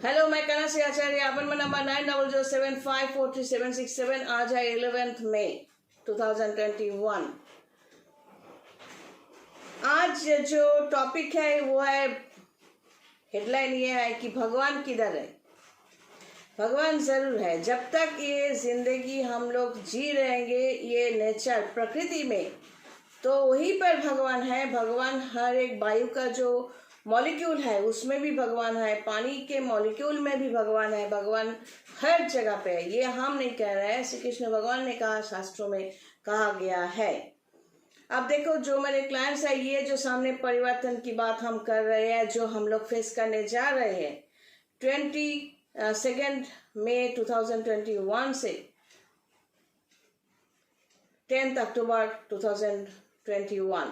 Hello, मैं कना से आचार्य। अपन में नंबर 9007543767। आज है 11 मई 2021। आज जो टॉपिक है वो है, हेडलाइन ये है कि भगवान किधर है। भगवान जरूर है। जब तक ये जिंदगी हम लोग जी रहेंगे ये नेचर प्रकृति में, तो वहीं पर भगवान है। भगवान हर एक वायु का जो मॉलिक्यूल है उसमें भी भगवान है, पानी के मॉलिक्यूल में भी भगवान है। भगवान हर जगह पे है। ये हम नहीं कह रहे हैं, श्री कृष्ण भगवान ने कहा, शास्त्रों में कहा गया है। अब देखो, जो मेरे क्लाइंट्स है, ये जो सामने परिवर्तन की बात हम कर रहे हैं, जो हम लोग फेस करने जा रहे हैं 22 मई 2021 से 10 अक्टूबर 2021,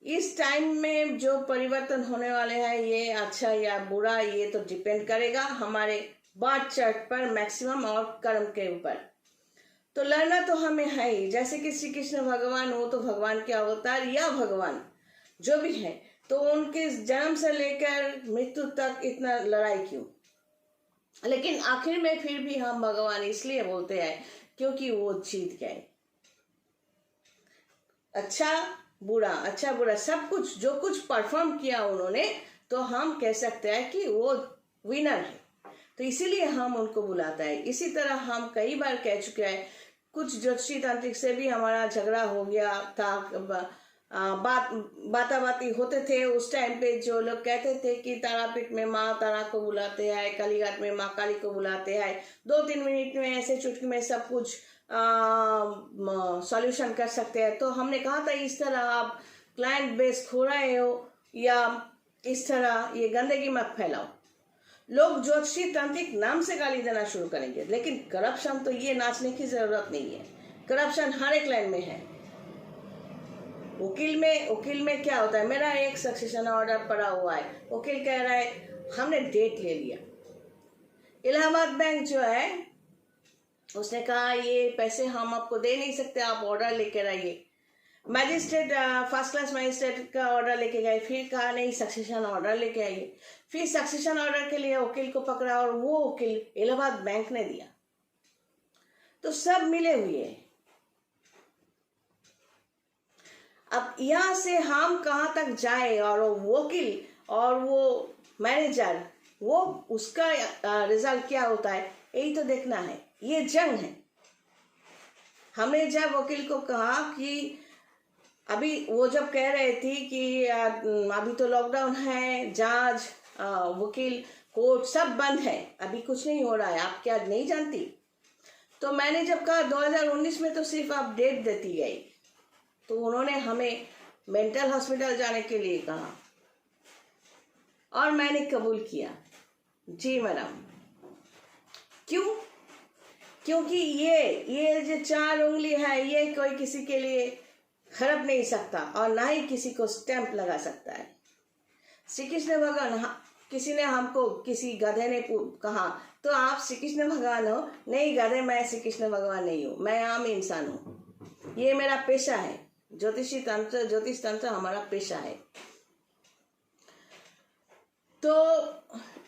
इस टाइम में जो परिवर्तन होने वाले हैं, ये अच्छा या बुरा, ये तो डिपेंड करेगा हमारे बात चार्ट पर मैक्सिमम और कर्म के ऊपर। तो लड़ना तो हमें है ही। जैसे कि श्री कृष्ण भगवान, वो तो भगवान के अवतार या भगवान जो भी है, तो उनके जन्म से लेकर मृत्यु तक इतना लड़ाई क्यों? लेकिन आखिर में फिर भी हम भगवान इसलिए बोलते हैं क्योंकि वो जीत गए। अच्छा बुरा सब कुछ, जो कुछ परफॉर्म किया उन्होंने, तो हम कह सकते हैं कि वो विनर है। तो इसीलिए हम उनको बुलाते हैं। इसी तरह हम कई बार कह चुके हैं, कुछ ज्योतिषी तांत्रिक से भी हमारा झगड़ा हो गया था। बाताबाती होते थे उस टाइम पे। जो लोग कहते थे कि तारापीठ में माँ तारा को बुलाते हैं, कालीघाट में माँ काली को बुलाते हैं, 2-3 मिनट में ऐसे चुटकी में सब कुछ सॉल्यूशन कर सकते हैं। तो हमने कहा था, इस तरह आप क्लाइंट बेस खो रहे हो, या इस तरह ये गंदगी मत फैलाओ। लोग ज्योतिषी तांत्रिक नाम से गाली देना शुरू करेंगे, लेकिन करप्शन तो ये नाचने की जरूरत नहीं है। करप्शन हर एक लाइन में है। वकील में क्या होता है, मेरा एक सक्सेशन ऑर्डर पड़ा हुआ है, वकील कह रहा है हमने डेट ले लिया। इलाहाबाद बैंक जो है उसने कहा ये पैसे हम आपको दे नहीं सकते, आप ऑर्डर लेकर आइए। मैजिस्ट्रेट, फर्स्ट क्लास मैजिस्ट्रेट का ऑर्डर लेके गए, फिर कहा नहीं सक्सेशन ऑर्डर लेके आइए। फिर सक्सेशन ऑर्डर के लिए वकील को पकड़ा और वो वकील इलाहाबाद बैंक ने दिया। तो सब मिले हुए हैं। अब यहाँ से हम कहाँ तक जाए, और वो वकील और वो मैनेजर, वो उसका रिजल्ट क्या होता है, यही तो देखना है। ये जंग है। हमने जब वकील को कहा कि अभी वो जब कह रहे थे कि अभी तो लॉकडाउन है, जज, वकील, कोर्ट सब बंद है, अभी कुछ नहीं हो रहा है, आप क्या नहीं जानती? तो मैंने जब कहा 2019 में तो सिर्फ आप डेट देती गई, तो उन्होंने हमें मेंटल हॉस्पिटल जाने के लिए कहा और मैंने कबूल किया। जी मैडम। क्यों? क्योंकि ये जो 4 उंगली है, ये कोई किसी के लिए खरब नहीं सकता और ना ही किसी को स्टैंप लगा सकता है। श्री कृष्ण भगवान, किसी ने हमको, किसी गधे ने कहा तो आप श्री कृष्ण भगवान हो? नहीं गधे, मैं श्री कृष्ण भगवान नहीं हूँ, मैं आम इंसान हूँ। ये मेरा पेशा है। ज्योतिष तंत्र हमारा पेशा है। तो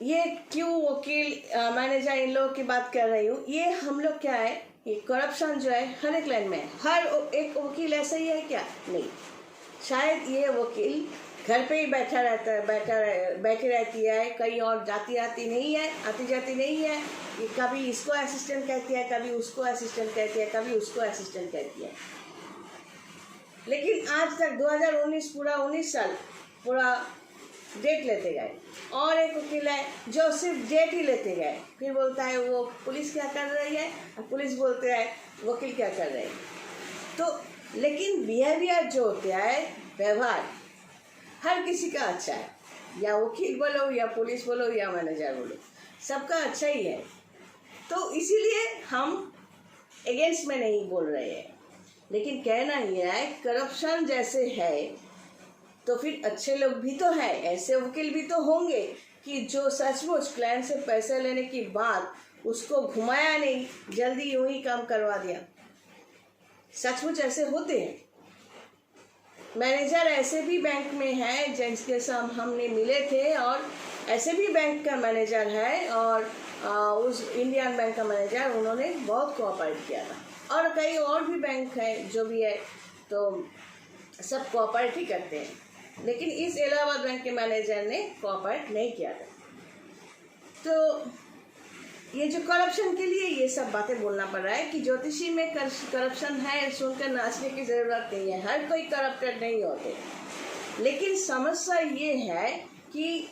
ये क्यों वकील, मैनेजर, इन लोगों की बात कर रही हूँ? ये हम लोग क्या है, ये करप्शन जो है हर एक लाइन में है। हर एक वकील ऐसा ही है क्या? नहीं। शायद ये वकील घर पे ही बैठा रहता है, बैठी रहती है, कहीं और आती जाती नहीं है। ये कभी इसको असिस्टेंट कहती है, कभी उसको असिस्टेंट कहती है, कभी उसको असिस्टेंट कहती है। लेकिन आज तक 2019 पूरा 19 साल पूरा डेट लेते गए। और एक वकील है जो सिर्फ डेट ही लेते गए, फिर बोलता है वो पुलिस क्या कर रही है, और पुलिस बोलते हैं वकील क्या कर रहे हैं। तो लेकिन बिहेवियर जो होता है, व्यवहार हर किसी का अच्छा है, या वकील बोलो, या पुलिस बोलो, या मैनेजर बोलो, सबका अच्छा ही है। तो इसीलिए हम अगेंस्ट में नहीं बोल रहे हैं, लेकिन कहना यह है करप्शन जैसे है तो फिर अच्छे लोग भी तो हैं। ऐसे वकील भी तो होंगे कि जो सचमुच क्लाइंट से पैसे लेने की बात उसको घुमाया नहीं, जल्दी यूं ही काम करवा दिया। सचमुच ऐसे होते हैं। मैनेजर ऐसे भी बैंक में है जिनके साथ हमने मिले थे और ऐसे भी बैंक का मैनेजर है और उस इंडियन बैंक का मैनेजर, उन्होंने बहुत कोऑपरेट किया था। और कई और भी बैंक है जो भी है, तो सब कोऑपरेट ही करते हैं, लेकिन इस इलाहाबाद बैंक के मैनेजर ने कोऑपरेट नहीं किया था। तो ये जो करप्शन के लिए ये सब बातें बोलना पड़ रहा है कि ज्योतिषी में करप्शन है सुनकर नाचने की ज़रूरत नहीं है। हर कोई करप्टेड नहीं होते, लेकिन समस्या ये है कि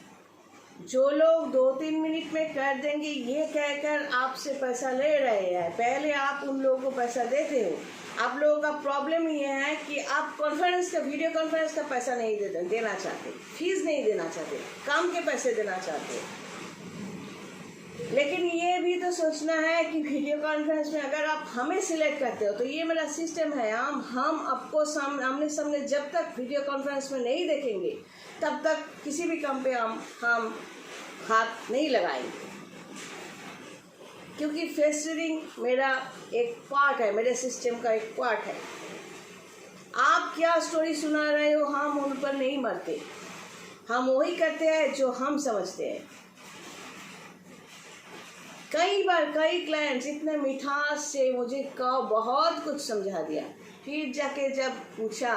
जो लोग 2-3 मिनट में कर देंगे ये कहकर आपसे पैसा ले रहे हैं, पहले आप उन लोगों को पैसा देते हो। आप लोगों का प्रॉब्लम ये है कि आप कॉन्फ्रेंस का, वीडियो कॉन्फ्रेंस का पैसा नहीं देना चाहते, फीस नहीं देना चाहते, काम के पैसे देना चाहते। लेकिन ये भी तो सोचना है कि वीडियो कॉन्फ्रेंस में अगर आप हमें सिलेक्ट करते हो तो ये मेरा सिस्टम है, हम आपको आमने सामने जब तक वीडियो कॉन्फ्रेंस में नहीं देखेंगे तब तक किसी भी काम पे हम हाथ नहीं लगाएंगे, क्योंकि फेस रीडिंग मेरा एक पार्ट है, मेरे सिस्टम का एक पार्ट है। आप क्या स्टोरी सुना रहे हो, हम उन पर नहीं मरते, हम वही करते हैं जो हम समझते हैं। कई बार कई क्लाइंट्स इतने मिठास से मुझे बहुत कुछ समझा दिया, फिर जाके जब पूछा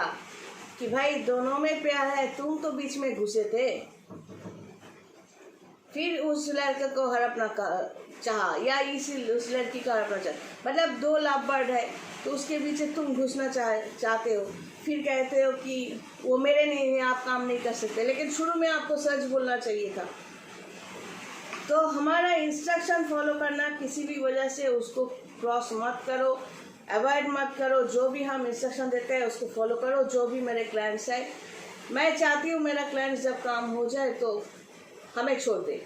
कि भाई दोनों में प्यार है, तुम तो बीच में घुसे थे, फिर उस लड़के को हड़पना चाहा या उस लड़की का हड़पना चाहा, मतलब 2 लवबर्ड है तो उसके पीछे तुम घुसना चाहते हो, फिर कहते हो कि वो मेरे नहीं है, आप काम नहीं कर सकते, लेकिन शुरू में आपको सच बोलना चाहिए था। तो हमारा इंस्ट्रक्शन फॉलो करना, किसी भी वजह से उसको क्रॉस मत करो, अवॉइड मत करो, जो भी हम इंस्ट्रक्शन देते हैं उसको फॉलो करो। जो भी मेरे क्लाइंट्स हैं, मैं चाहती हूँ मेरा क्लाइंट जब काम हो जाए तो हमें छोड़ दे,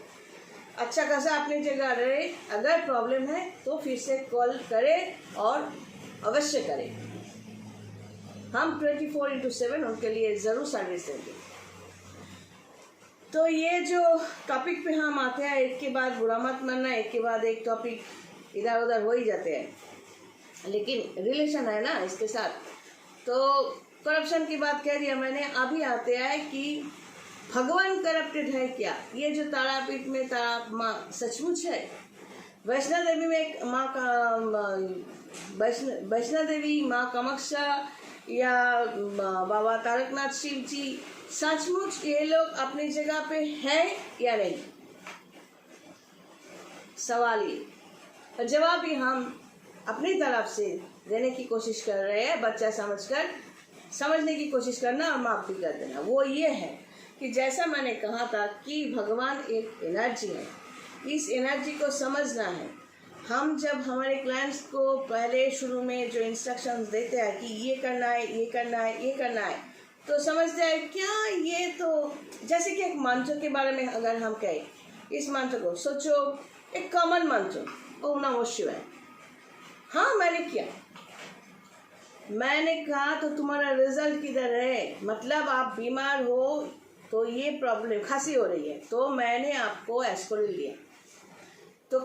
अच्छा खासा अपनी जगह रहे, अगर प्रॉब्लम है तो फिर से कॉल करे और अवश्य करें। हम 24/7 उनके लिए ज़रूर सर्विस देंगे। तो ये जो टॉपिक पे हम आते हैं, एक के बाद बुरा मत मानना, एक के बाद एक टॉपिक इधर उधर हो ही जाते हैं, लेकिन रिलेशन है ना इसके साथ। तो करप्शन की बात कह दिया मैंने, अभी आते हैं कि भगवान करप्टेड है क्या। ये जो तारापीठ में तारा माँ सचमुच है, वैष्णो देवी में माँ का वैष्णो देवी माँ कामाक्षा या बाबा तारकनाथ शिव जी, सचमुच ये लोग अपनी जगह पे हैं या नहीं, सवाल ये। और जवाब भी हम अपनी तरफ से देने की कोशिश कर रहे हैं, बच्चा समझकर समझने की कोशिश करना और माफ भी कर देना। वो ये है कि जैसा मैंने कहा था कि भगवान एक एनर्जी है, इस एनर्जी को समझना है। हम जब हमारे क्लाइंट्स को पहले शुरू में जो इंस्ट्रक्शंस देते हैं कि ये करना है, ये करना है, ये करना है, तो समझते हैं क्या ये तो जैसे कि एक मंत्र के बारे में अगर हम कहें, इस मंत्र को सोचो, एक कॉमन मंत्र ओम नमः शिवाय। हाँ मैंने किया, मैंने कहा तो तुम्हारा रिजल्ट किधर है, मतलब आप बीमार हो तो ये प्रॉब्लम खांसी हो रही है तो मैंने आपको एस्पिरिन दिया, तो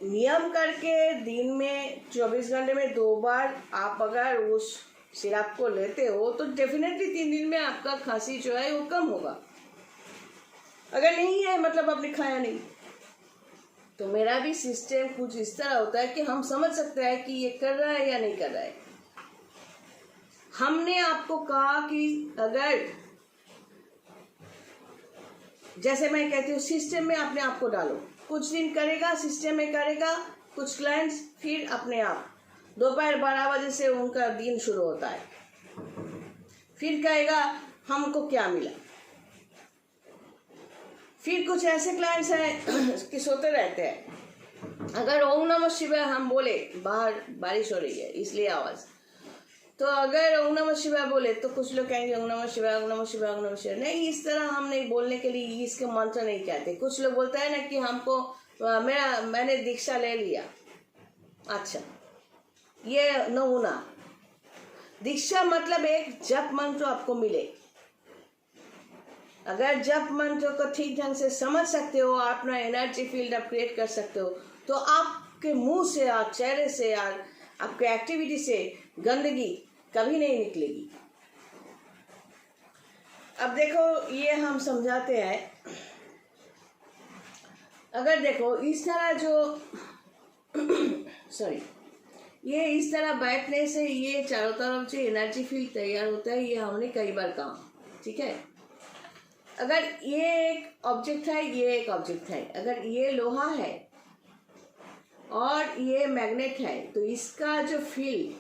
नियम करके दिन में 24 घंटे में 2 बार आप अगर उस सिरप को लेते हो तो डेफिनेटली 3 दिन में आपका खांसी जो है वो कम होगा। अगर नहीं है मतलब आपने खाया नहीं। तो मेरा भी सिस्टम कुछ इस तरह होता है कि हम समझ सकते हैं कि ये कर रहा है या नहीं कर रहा है। हमने आपको कहा कि अगर जैसे मैं कहती हूँ सिस्टम में अपने आप को डालो, कुछ दिन करेगा, सिस्टम में करेगा, कुछ क्लाइंट्स फिर अपने आप दोपहर 12 बजे से उनका दिन शुरू होता है, फिर कहेगा हमको क्या मिला। फिर कुछ ऐसे क्लाइंट्स हैं कि सोते रहते हैं, अगर ओम नमः शिवाय हम बोले, बाहर बारिश हो रही है इसलिए आवाज़, तो अगर ओम नमः शिवाय बोले तो कुछ लोग कहेंगे ओम नमः शिवाय, ओम नमः शिवाय, ओम नमः शिवाय। नहीं, इस तरह हम नहीं बोलने के लिए इसके मंत्र नहीं कहते। कुछ लोग बोलते हैं ना कि हमको मैंने दीक्षा ले लिया। अच्छा, ये नमूना दीक्षा मतलब एक जप मंत्र आपको मिले। अगर जप मंत्र को ठीक ढंग से समझ सकते हो, अपना एनर्जी फील्ड आप क्रिएट कर सकते हो, तो आपके मुंह से और चेहरे से और आपके एक्टिविटी से गंदगी कभी नहीं निकलेगी। अब देखो, ये हम समझाते हैं अगर देखो इस तरह जो सॉरी, ये इस तरह बैठने से ये चारों तरफ जो एनर्जी फील्ड तैयार होता है, ये हमने कई बार कहा, ठीक है। अगर ये एक ऑब्जेक्ट है, ये एक ऑब्जेक्ट है, अगर ये लोहा है और ये मैग्नेट है, तो इसका जो फील्ड,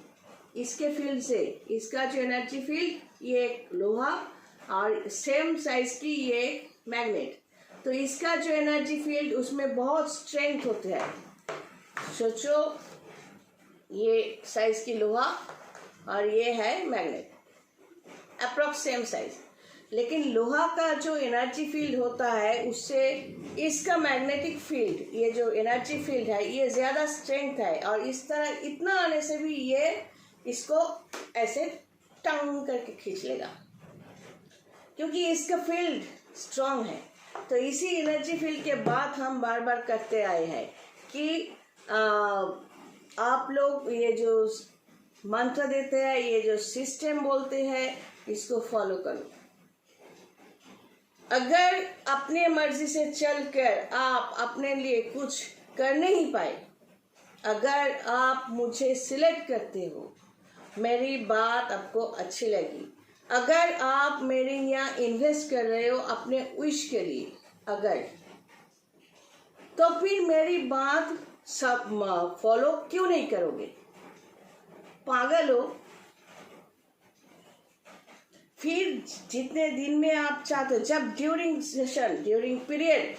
इसके फील्ड से इसका जो एनर्जी फील्ड, ये एक लोहा और सेम साइज की ये मैग्नेट, तो इसका जो एनर्जी फील्ड उसमें बहुत स्ट्रेंथ होते हैं। सोचो ये साइज की लोहा और ये है मैग्नेट, अप्रॉक्स सेम साइज, लेकिन लोहा का जो एनर्जी फील्ड होता है उससे इसका मैग्नेटिक फील्ड, ये जो एनर्जी फील्ड है, ये ज़्यादा स्ट्रेंथ है, और इस तरह इतना आने से भी ये इसको ऐसे टंग करके खींच लेगा, क्योंकि इसका फील्ड स्ट्रांग है। तो इसी एनर्जी फील्ड के बात हम बार बार करते आए हैं कि आप लोग ये जो मंत्र देते हैं, ये जो सिस्टम बोलते हैं, इसको फॉलो करो। अगर अपने मर्जी से चलकर आप अपने लिए कुछ कर नहीं पाए, अगर आप मुझे सिलेक्ट करते हो, मेरी बात आपको अच्छी लगी, अगर आप मेरे यहाँ इन्वेस्ट कर रहे हो अपने विश के लिए, अगर, तो फिर मेरी बात सब फॉलो क्यों नहीं करोगे? पागल हो? फिर जितने दिन में आप चाहते हो, जब ड्यूरिंग सेशन, ड्यूरिंग पीरियड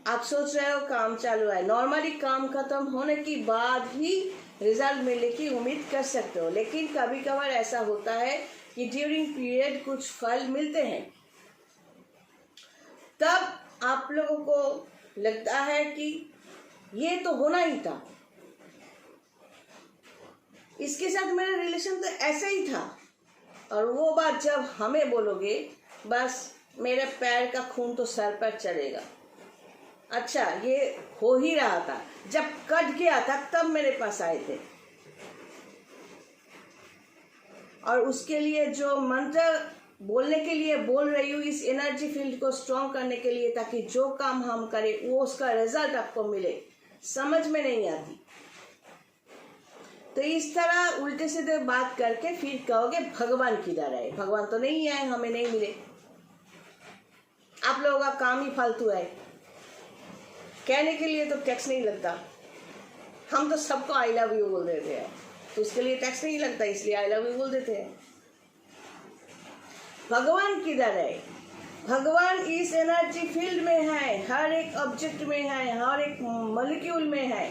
आप सोच रहे हो काम चालू है, नॉर्मली काम खत्म होने के बाद ही रिजल्ट मिलने की उम्मीद कर सकते हो, लेकिन कभी कभार ऐसा होता है कि ड्यूरिंग पीरियड कुछ फल मिलते हैं, तब आप लोगों को लगता है कि ये तो होना ही था, इसके साथ मेरा रिलेशन तो ऐसा ही था, और वो बात जब हमें बोलोगे, बस मेरे पैर का खून तो सर पर चढ़ेगा। अच्छा, ये हो ही रहा था, जब कट गया था तब मेरे पास आए थे, और उसके लिए जो मंत्र बोलने के लिए बोल रही हूँ, इस एनर्जी फील्ड को स्ट्रॉन्ग करने के लिए, ताकि जो काम हम करें वो उसका रिजल्ट आपको मिले। समझ में नहीं आती तो इस तरह उल्टे सीधे बात करके फिर कहोगे भगवान किधर है? भगवान तो नहीं आए, हमें नहीं मिले, आप लोगों का काम ही फालतू है। कहने के लिए तो टैक्स नहीं लगता, हम तो सबको आई लव यू बोल देते हैं, तो उसके लिए टैक्स नहीं लगता, इसलिए आई लव यू बोल देते हैं। भगवान किधर है? भगवान इस एनर्जी फील्ड में है, हर एक ऑब्जेक्ट में है, हर एक मॉलिक्यूल में है,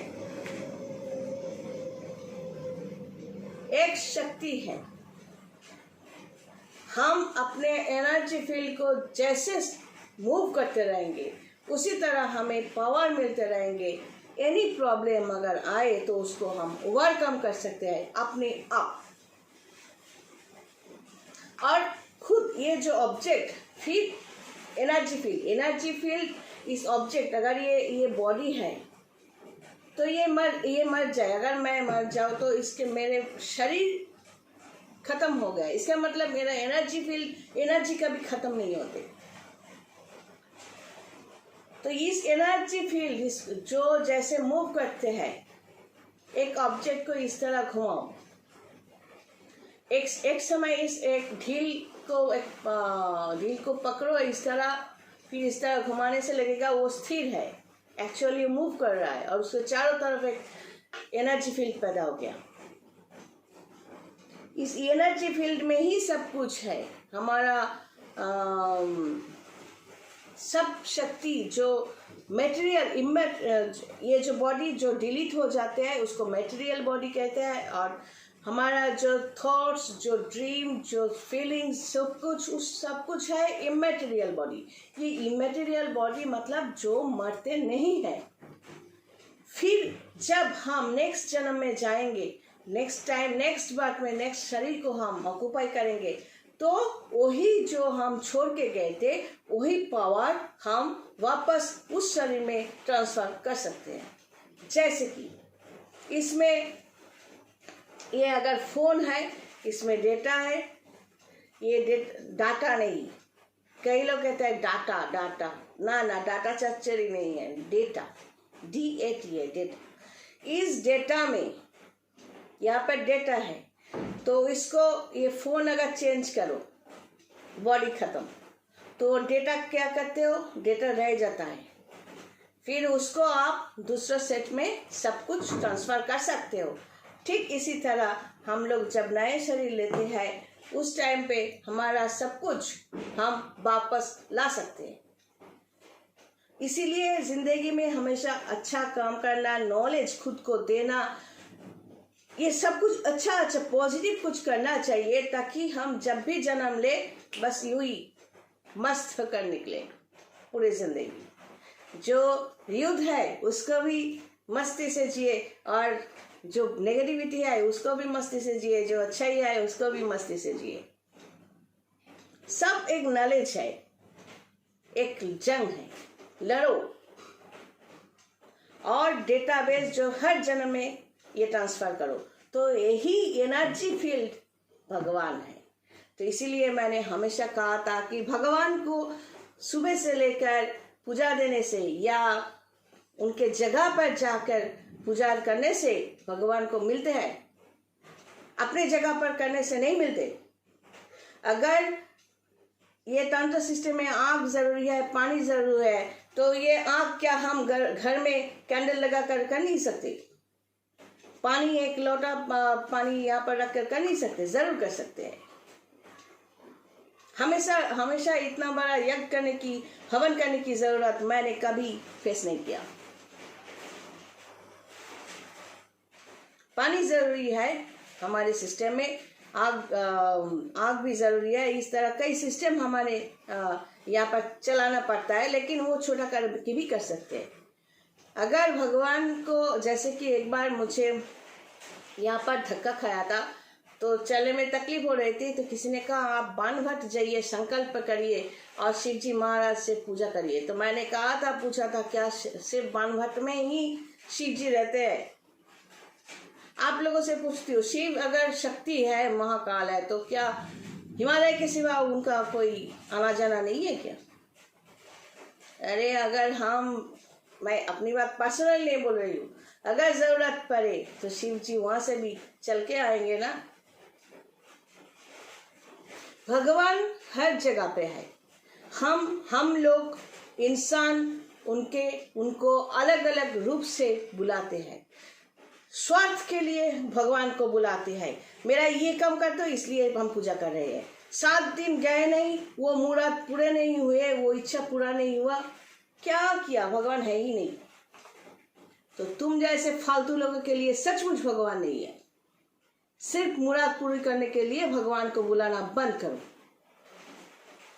एक शक्ति है। हम अपने एनर्जी फील्ड को जैसे मूव करते रहेंगे, उसी तरह हमें पावर मिलते रहेंगे। एनी प्रॉब्लम अगर आए तो उसको हम ओवरकम कर सकते हैं अपने आप। और खुद ये जो ऑब्जेक्ट, फिर एनर्जी फील्ड इस ऑब्जेक्ट, अगर ये बॉडी है तो ये मर जाए, अगर मैं मर जाऊँ तो इसके मेरे शरीर खत्म हो गया, इसका मतलब मेरा एनर्जी फील्ड, एनर्जी कभी खत्म नहीं होते। तो इस एनर्जी फील्ड जो जैसे मूव करते हैं, एक ऑब्जेक्ट को इस तरह घुमाओ, एक समय इस एक ढील को पकड़ो इस तरह, फिर इस तरह घुमाने से लगेगा वो स्थिर है, एक्चुअली मूव कर रहा है, और उसके चारों तरफ एक एनर्जी फील्ड पैदा हो गया। इस एनर्जी फील्ड में ही सब कुछ है, हमारा सब शक्ति, जो मटेरियल, ये जो बॉडी जो डिलीट हो जाते हैं उसको मटेरियल बॉडी कहते हैं, और हमारा जो थॉट्स, जो ड्रीम, जो फीलिंग्स, सब कुछ है इमेटेरियल बॉडी। ये इमेटेरियल बॉडी मतलब जो मरते नहीं है। फिर जब हम नेक्स्ट जन्म में जाएंगे, नेक्स्ट टाइम, नेक्स्ट बर्थ में, नेक्स्ट शरीर को हम ऑक्यूपाई करेंगे, तो वही जो हम छोड़ के गए थे, वही पावर हम वापस उस शरीर में ट्रांसफर कर सकते हैं। जैसे कि इसमें ये अगर फोन है, इसमें डेटा है, ये डाटा नहीं, कई लोग कहते हैं डाटा, ना ना, डाटा चर्चरी नहीं है, डेटा, DATA है, डेटा। इस डेटा में, यहाँ पर डेटा है, तो इसको, ये फ़ोन अगर चेंज करो, बॉडी ख़त्म, तो डेटा क्या करते हो, डेटा रह जाता है, फिर उसको आप दूसरे सेट में सब कुछ ट्रांसफ़र कर सकते हो। ठीक इसी तरह हम लोग जब नए शरीर लेते हैं, उस टाइम पे हमारा सब कुछ हम वापस ला सकते हैं। इसीलिए ज़िंदगी में हमेशा अच्छा काम करना, नॉलेज खुद को देना, ये सब कुछ अच्छा पॉजिटिव कुछ करना चाहिए, ताकि हम जब भी जन्म ले बस यूं ही मस्त होकर निकले पूरी जिंदगी। जो युद्ध है उसको भी मस्ती से जिए, और जो नेगेटिविटी है उसको भी मस्ती से जिए, जो अच्छाई है उसको भी मस्ती से जिए। सब एक नॉलेज है, एक जंग है, लड़ो। और डेटाबेस जो हर जन्म में ये ट्रांसफर करो, तो यही एनर्जी फील्ड भगवान है। तो इसीलिए मैंने हमेशा कहा था कि भगवान को सुबह से लेकर पूजा देने से या उनके जगह पर जाकर पूजा करने से भगवान को मिलते हैं, अपने जगह पर करने से नहीं मिलते। अगर ये तंत्र सिस्टम में आग जरूरी है, पानी जरूरी है, तो ये आग क्या हम घर में कैंडल लगा कर नहीं सकते? पानी, एक लोटा पानी यहाँ पर रख कर नहीं सकते? जरूर कर सकते हैं। हमेशा इतना बड़ा यज्ञ करने की, हवन करने की जरूरत मैंने कभी फेस नहीं किया। पानी जरूरी है हमारे सिस्टम में, आग भी जरूरी है। इस तरह कई सिस्टम हमारे यहाँ पर चलाना पड़ता है, लेकिन वो छोटा करके भी कर सकते हैं। अगर भगवान को, जैसे कि एक बार मुझे यहाँ पर धक्का खाया था, तो चलने में तकलीफ हो रही थी, तो किसी ने कहा आप बानभट्ट जाइए, संकल्प करिए और शिव जी महाराज से पूजा करिए। तो मैंने कहा था, पूछा था, क्या सिर्फ बानभट्ट में ही शिव जी रहते हैं? आप लोगों से पूछती हूँ, शिव अगर शक्ति है, महाकाल है, तो क्या हिमालय के सिवा उनका कोई आना जाना नहीं है क्या? अरे अगर मैं अपनी बात पर्सनल नहीं बोल रही हूँ, अगर जरूरत पड़े तो शिव जी वहां से भी चल के आएंगे ना। भगवान हर जगह पे है। हम लोग इंसान उनको अलग अलग रूप से बुलाते हैं, स्वार्थ के लिए भगवान को बुलाते हैं। मेरा ये काम कर दो, इसलिए हम पूजा कर रहे हैं। 7 दिन गए नहीं, वो मुराद पूरे नहीं हुए, वो इच्छा पूरा नहीं हुआ, क्या किया? भगवान है ही नहीं। तो तुम जैसे फालतू लोगों के लिए सचमुच भगवान नहीं है। सिर्फ मुराद पूरी करने के लिए भगवान को बुलाना बंद करो।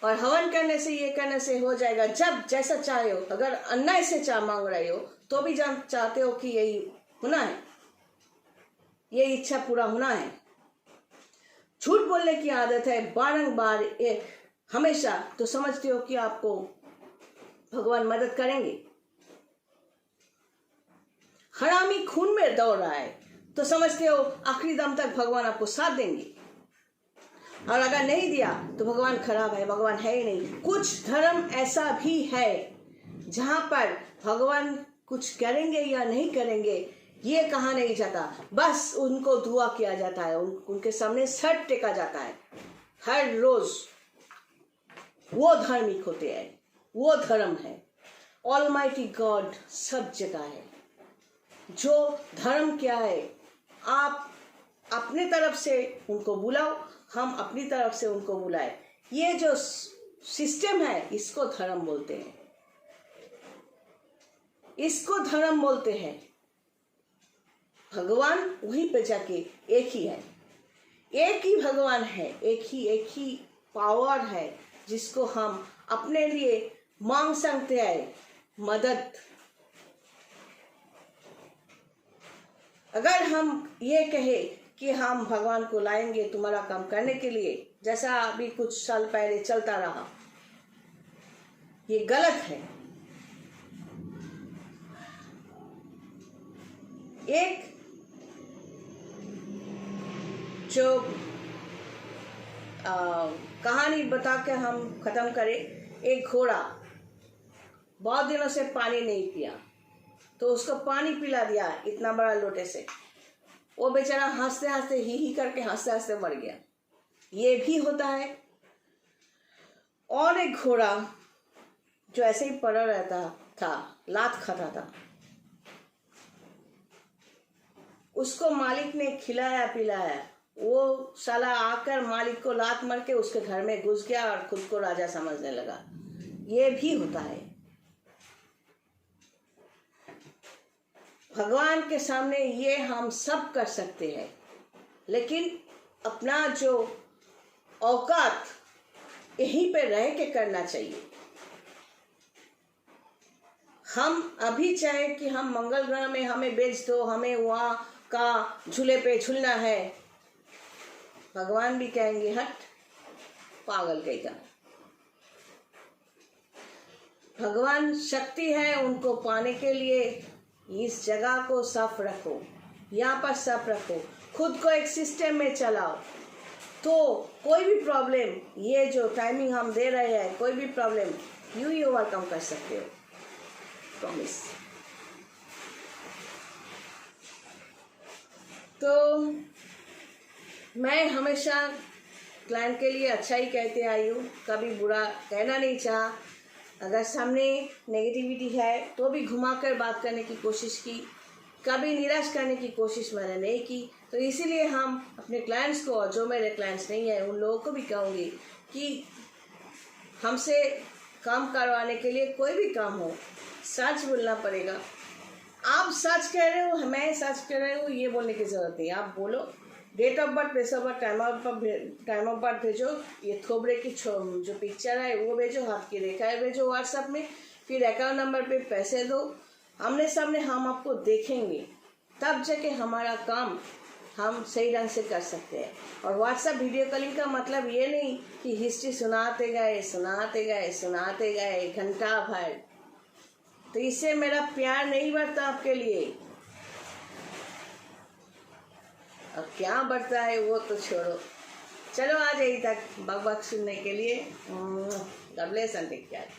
और हवन करने से, ये करने से हो जाएगा जब जैसा चाहे हो। अगर अन्याय से मांग रहे हो तो भी चाहते हो कि यही होना है, ये इच्छा पूरा होना है। झूठ बोलने की आदत है बारंबार, हमेशा, तो समझते हो कि आपको भगवान मदद करेंगे। हरामी खून में दौड़ रहा है, तो समझते हो आखिरी दम तक भगवान आपको साथ देंगे। और अगर नहीं दिया तो भगवान खराब है, भगवान है ही नहीं। कुछ धर्म ऐसा भी है जहां पर भगवान कुछ करेंगे या नहीं करेंगे ये कहा नहीं जाता, बस उनको दुआ किया जाता है, उनके सामने सर टेका जाता है हर रोज। वो धार्मिक होते हैं, वो धर्म है। ऑलमाइटी गॉड सब जगह है। जो धर्म क्या है, आप अपने तरफ से उनको बुलाओ, हम अपनी तरफ से उनको बुलाए। ये जो सिस्टम है इसको धर्म बोलते हैं, इसको धर्म बोलते हैं। भगवान वहीं पे जाके एक ही है, एक ही भगवान है, एक ही पावर है जिसको हम अपने लिए मांग सकते हैं मदद। अगर हम ये कहे कि हम भगवान को लाएंगे तुम्हारा काम करने के लिए, जैसा अभी कुछ साल पहले चलता रहा, ये गलत है। एक जो कहानी बता के हम खत्म करें। एक घोड़ा बहुत दिनों से पानी नहीं पिया, तो उसको पानी पिला दिया इतना बड़ा लोटे से। वो बेचारा हंसते हंसते ही करके हंसते हंसते मर गया। ये भी होता है। और एक घोड़ा जो ऐसे ही पड़ा रहता था, लात खाता था, उसको मालिक ने खिलाया पिलाया, वो साला आकर मालिक को लात मार के उसके घर में घुस गया और खुद को राजा समझने लगा। ये भी होता है। भगवान के सामने ये हम सब कर सकते हैं, लेकिन अपना जो औकात यहीं पे रह के करना चाहिए। हम अभी चाहे कि हम मंगल ग्रह में हमें बेच दो, हमें वहाँ का झूले पे झूलना है, भगवान भी कहेंगे हट पागल कहेगा। भगवान शक्ति है, उनको पाने के लिए इस जगह को साफ रखो, यहाँ पर साफ रखो, खुद को एक सिस्टम में चलाओ, तो कोई भी प्रॉब्लम, ये जो टाइमिंग हम दे रहे हैं, कोई भी प्रॉब्लम यूं ही ओवरकम कर सकते हो, प्रॉमिस। तो मैं हमेशा क्लाइंट के लिए अच्छा ही कहते आई हूँ, कभी बुरा कहना नहीं चाहा। अगर सामने नेगेटिविटी है तो भी घुमाकर बात करने की कोशिश की, कभी निराश करने की कोशिश मैंने नहीं की। तो इसीलिए हम अपने क्लाइंट्स को, और जो मेरे क्लाइंट्स नहीं है उन लोगों को भी कहूँगी कि हमसे काम करवाने के लिए कोई भी काम हो, सच बोलना पड़ेगा। आप सच कह रहे हो, मैं सच कह रही हूँ, ये बोलने की ज़रूरत नहीं। आप बोलो, date of birth, place of birth, time of birth भेजो, ये थोबड़े की जो पिक्चर है वो भेजो, हाथ की रेखाएं भेजो व्हाट्सएप में, फिर अकाउंट नंबर पे पैसे दो, आमने सामने हम आपको देखेंगे, तब जाके हमारा काम हम सही ढंग से कर सकते हैं। और व्हाट्सएप वीडियो कॉलिंग का मतलब ये नहीं कि हिस्ट्री सुनाते गए घंटा भर, तो इससे मेरा प्यार नहीं बढ़ता आपके लिए। अब क्या बढ़ता है वो तो छोड़ो, चलो आ जाइए तक बक बक सुनने के लिए। God bless and take care.